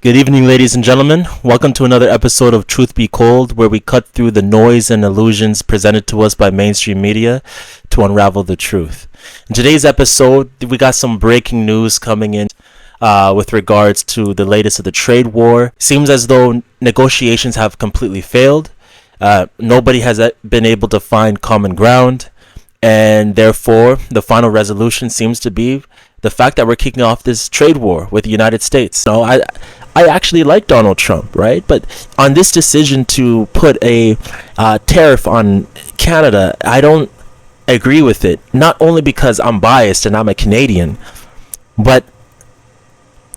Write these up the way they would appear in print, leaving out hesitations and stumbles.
Good evening, ladies and gentlemen. Welcome to another episode of Truth Be Cold, where we cut through the noise and illusions presented to us by mainstream media to unravel the truth. In today's episode, we got some breaking news coming in with regards to the latest of the trade war. Seems as though negotiations have completely failed. Nobody has been able to find common ground, and therefore the final resolution seems to be the fact that we're kicking off this trade war with the United States. I actually like Donald Trump, right? But on this decision to put a tariff on Canada, I don't agree with it. Not only because I'm biased and I'm a Canadian, but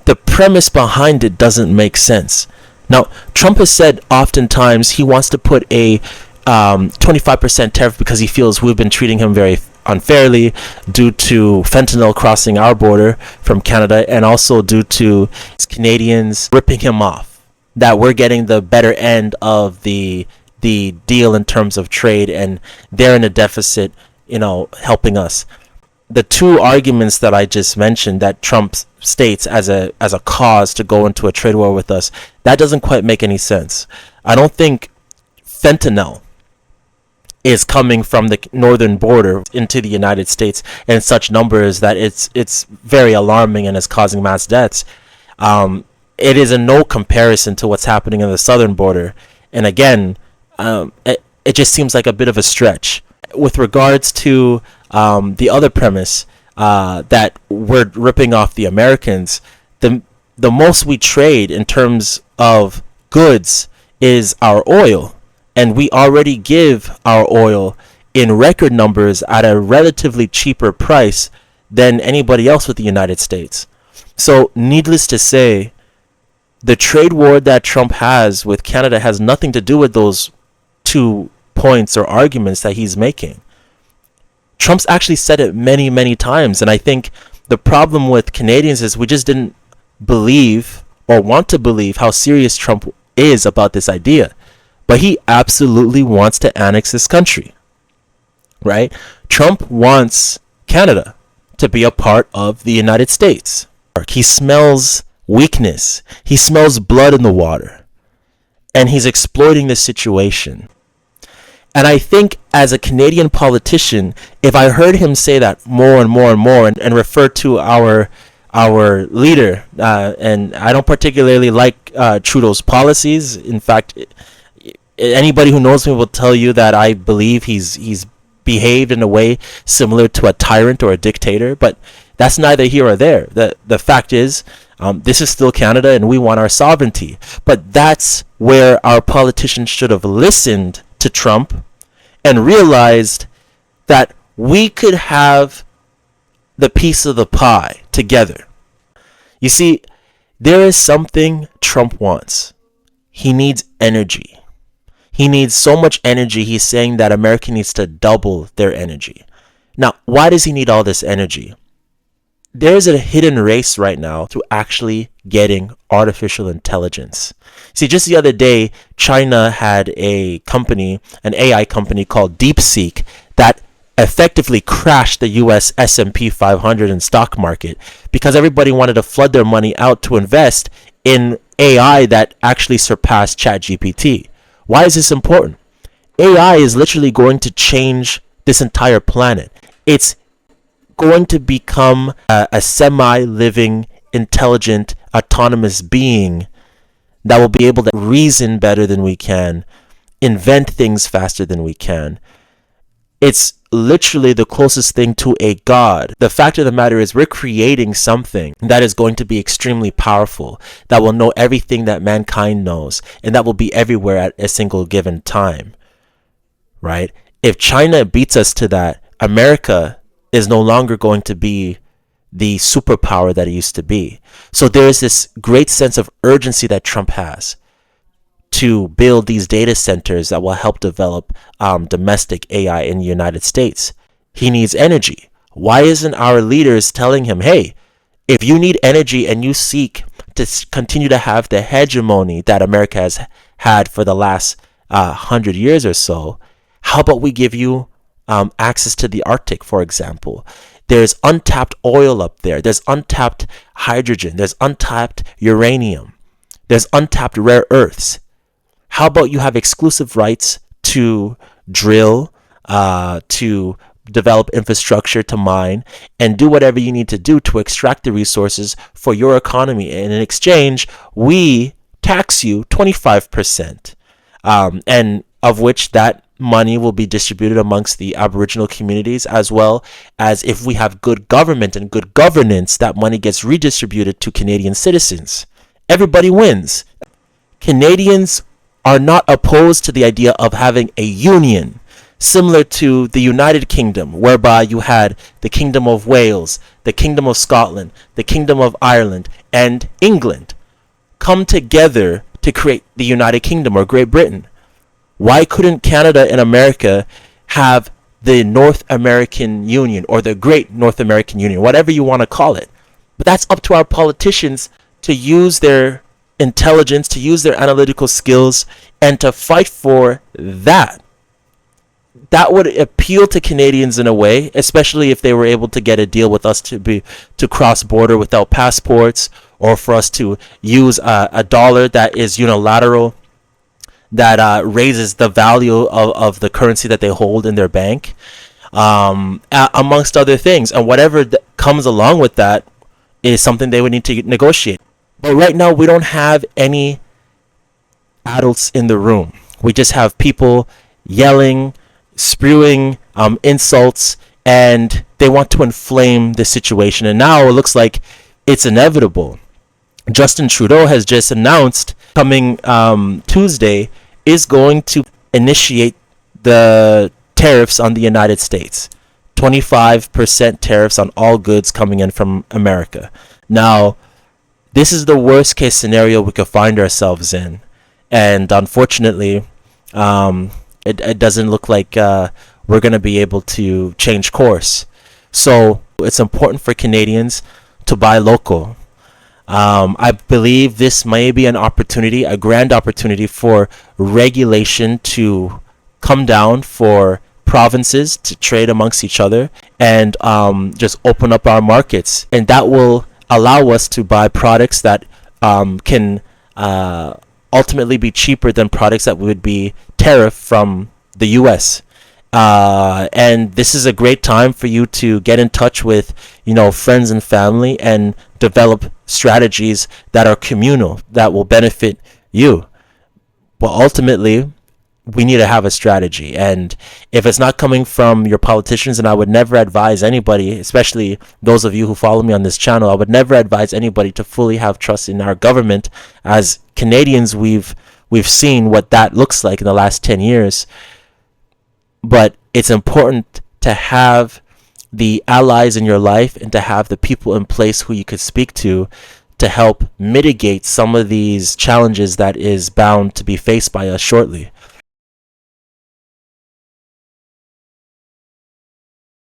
the premise behind it doesn't make sense. Now, Trump has said oftentimes he wants to put a 25% tariff because he feels we've been treating him very unfairly due to fentanyl crossing our border from Canada, and also due to Canadians ripping him off, that we're getting the better end of the deal in terms of trade and they're in a deficit, helping us. The two arguments that I just mentioned that Trump states as a cause to go into a trade war with us, that doesn't quite make any sense. I don't think fentanyl is coming from the northern border into the United States in such numbers that it's very alarming and is causing mass deaths. It is in no comparison to what's happening in the southern border, and again, it just seems like a bit of a stretch. With regards to the other premise that we're ripping off the Americans, the most we trade in terms of goods is our oil. And we already give our oil in record numbers at a relatively cheaper price than anybody else with the United States. So, needless to say, the trade war that Trump has with Canada has nothing to do with those 2 points or arguments that he's making. Trump's actually said it many, many times. And I think the problem with Canadians is we just didn't believe or want to believe how serious Trump is about this idea. But he absolutely wants to annex this country, right? Trump wants Canada to be a part of the United States. He smells weakness. He smells blood in the water. And he's exploiting this situation. And I think as a Canadian politician, if I heard him say that more and more and more and refer to our leader, and I don't particularly like Trudeau's policies. In fact, anybody who knows me will tell you that I believe he's behaved in a way similar to a tyrant or a dictator, but that's neither here or there. The fact is, this is still Canada and we want our sovereignty. But that's where our politicians should have listened to Trump and realized that we could have the piece of the pie together. You see, there is something Trump wants. He needs energy. He needs so much energy, he's saying that America needs to double their energy. Now, why does he need all this energy? There's a hidden race right now to actually getting artificial intelligence. See, just the other day, China had a company, an AI company called DeepSeek, that effectively crashed the US S&P 500 and stock market because everybody wanted to flood their money out to invest in AI that actually surpassed ChatGPT. Why is this important? AI is literally going to change this entire planet. It's going to become a semi-living, intelligent, autonomous being that will be able to reason better than we can, invent things faster than we can. It's literally the closest thing to a god. The fact of the matter is we're creating something that is going to be extremely powerful, that will know everything that mankind knows, and that will be everywhere at a single given time, right? If China beats us to that, America is no longer going to be the superpower that it used to be. So there is this great sense of urgency that Trump has to build these data centers that will help develop domestic AI in the United States. He needs energy. Why isn't our leaders telling him, hey, if you need energy and you seek to continue to have the hegemony that America has had for the last 100 years or so, how about we give you access to the Arctic, for example? There's untapped oil up there. There's untapped hydrogen. There's untapped uranium. There's untapped rare earths. How about you have exclusive rights to drill, to develop infrastructure, to mine, and do whatever you need to do to extract the resources for your economy. And in exchange, we tax you 25%, and of which that money will be distributed amongst the Aboriginal communities, as well as if we have good government and good governance, that money gets redistributed to Canadian citizens. Everybody wins. Canadians are not opposed to the idea of having a union, similar to the United Kingdom, whereby you had the Kingdom of Wales, the Kingdom of Scotland, the Kingdom of Ireland, and England come together to create the United Kingdom, or Great Britain. Why couldn't Canada and America have the North American Union, or the Great North American Union, whatever you want to call it? But that's up to our politicians to use their intelligence, to use their analytical skills, and to fight for that. That would appeal to Canadians in a way, especially if they were able to get a deal with us to cross border without passports, or for us to use a dollar that is unilateral, that raises the value of the currency that they hold in their bank, amongst other things. And whatever comes along with that is something they would need to negotiate. But right now, we don't have any adults in the room. We just have people yelling, spewing insults, and they want to inflame the situation. And now it looks like it's inevitable. Justin Trudeau has just announced coming Tuesday is going to initiate the tariffs on the United States. 25% tariffs on all goods coming in from America. Now, this is the worst case scenario we could find ourselves in. And unfortunately, it doesn't look like we're going to be able to change course. So it's important for Canadians to buy local. I believe this may be an opportunity, a grand opportunity, for regulation to come down for provinces to trade amongst each other, and just open up our markets. And that will allow us to buy products that can ultimately be cheaper than products that would be tariffed from the US. And this is a great time for you to get in touch with, friends and family, and develop strategies that are communal, that will benefit you. But ultimately, we need to have a strategy. And if it's not coming from your politicians, and I would never advise anybody, especially those of you who follow me on this channel, I would never advise anybody to fully have trust in our government. As Canadians, we've seen what that looks like in the last 10 years. But it's important to have the allies in your life, and to have the people in place who you could speak to help mitigate some of these challenges that is bound to be faced by us shortly.